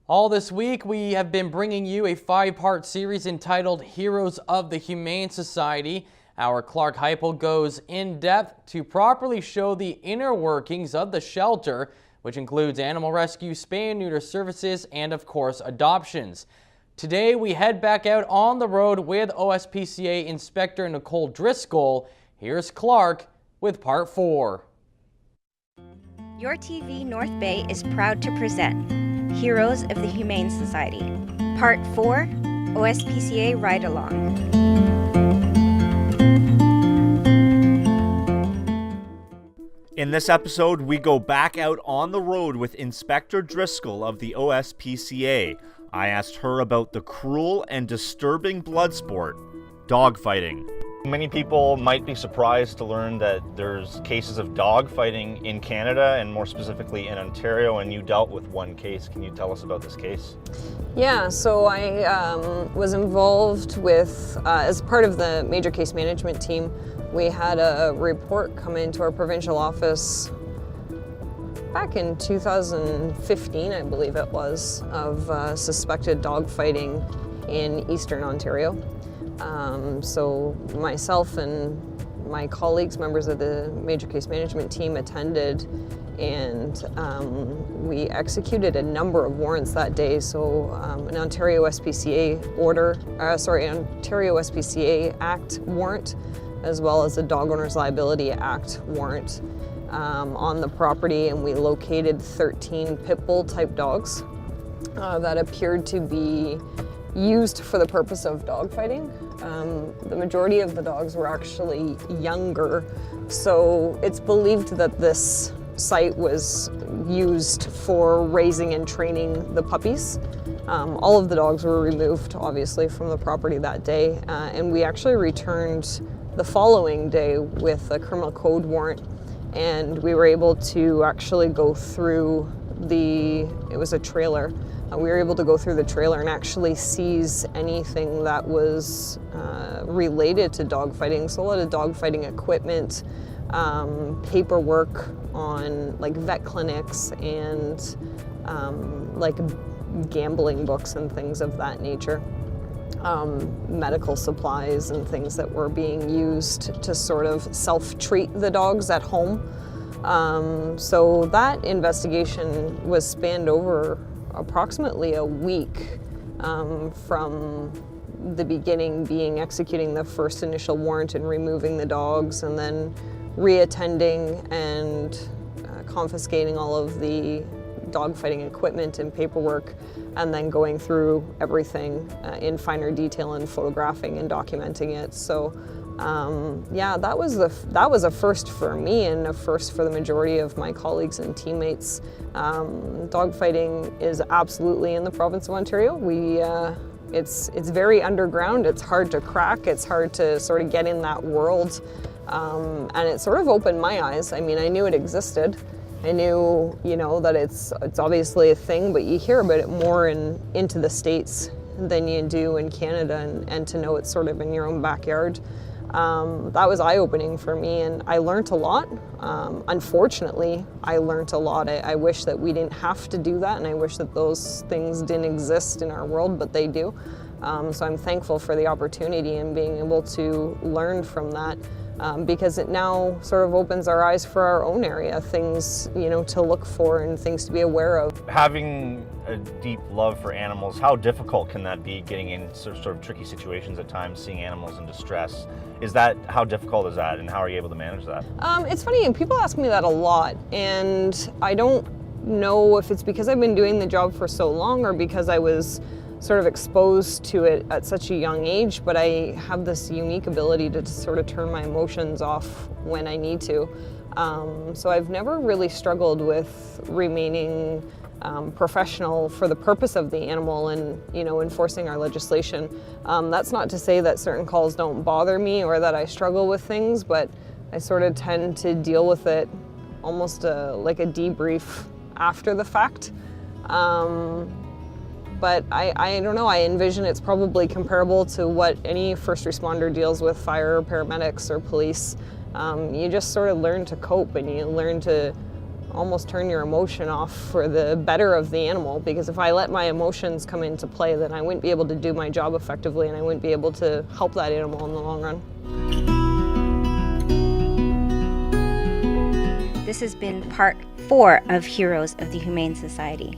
All this week, we have been bringing you a 5-part series entitled Heroes of the Humane Society. Our Clarke Heipel goes in depth to properly show the inner workings of the shelter, which includes animal rescue, spay and neuter services, and of course, adoptions. Today, we head back out on the road with OSPCA Inspector Nicole Driscoll. Here's Clarke with Part 4. Your TV North Bay is proud to present Heroes of the Humane Society, Part 4, OSPCA Ride Along. In this episode, we go back out on the road with Inspector Driscoll of the OSPCA. I asked her about the cruel and disturbing blood sport, dogfighting. Many people might be surprised to learn that there's cases of dogfighting in Canada and more specifically in Ontario, and you dealt with one case. Can you tell us about this case? Yeah, so I was involved with, as part of the major case management team, we had a report come into our provincial office back in 2015, I believe it was, of suspected dogfighting in Eastern Ontario. So myself and my colleagues, members of the major case management team, attended, and we executed a number of warrants that day. So an Ontario SPCA Ontario SPCA Act warrant, as well as a Dog Owners Liability Act warrant on the property, and we located 13 pit bull type dogs that appeared to be used for the purpose of dogfighting. The majority of the dogs were actually younger, so it's believed that this site was used for raising and training the puppies. All of the dogs were removed, obviously, from the property that day, and we actually returned the following day with a criminal code warrant, and we were able to actually go through it was a trailer. We were able to go through the trailer and actually seize anything that was related to dogfighting. So a lot of dogfighting equipment, paperwork on like vet clinics, and like gambling books and things of that nature. Medical supplies and things that were being used to sort of self-treat the dogs at home. So that investigation was spanned over approximately a week from the beginning, being executing the first initial warrant and removing the dogs, and then reattending and confiscating all of the dogfighting equipment and paperwork, and then going through everything in finer detail and photographing and documenting it. So yeah, that was a first for me and a first for the majority of my colleagues and teammates. Dogfighting is absolutely in the province of Ontario. It's very underground. It's hard to crack. It's hard to sort of get in that world, and it sort of opened my eyes. I mean, I knew it existed. I knew, that it's obviously a thing, but you hear about it more into the States than you do in Canada, and to know it's sort of in your own backyard. That was eye-opening for me, and I learned a lot. Unfortunately, I learned a lot. I wish that we didn't have to do that, and I wish that those things didn't exist in our world, but they do. So I'm thankful for the opportunity and being able to learn from that, because it now sort of opens our eyes for our own area, things, to look for and things to be aware of. Having a deep love for animals, how difficult can that be, getting in sort of tricky situations at times, seeing animals in distress? How difficult is that, and how are you able to manage that? It's funny, and people ask me that a lot, and I don't know if it's because I've been doing the job for so long or because I was sort of exposed to it at such a young age, but I have this unique ability to sort of turn my emotions off when I need to. So I've never really struggled with remaining professional for the purpose of the animal and, enforcing our legislation. That's not to say that certain calls don't bother me or that I struggle with things, but I sort of tend to deal with it almost like a debrief after the fact. But I don't know, I envision it's probably comparable to what any first responder deals with, fire, paramedics, or police. You just sort of learn to cope, and you learn to almost turn your emotion off for the better of the animal, because if I let my emotions come into play, then I wouldn't be able to do my job effectively, and I wouldn't be able to help that animal in the long run. This has been part 4 of Heroes of the Humane Society.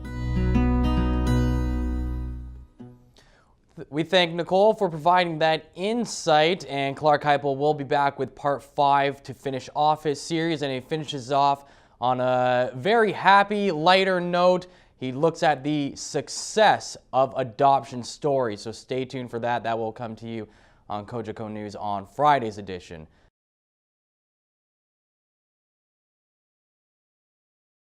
We thank Nicole for providing that insight, and Clarke Heipel will be back with part 5 to finish off his series, and he finishes off on a very happy, lighter note. He looks at the success of adoption stories, so stay tuned for that. That will come to you on Kojiko News on Friday's edition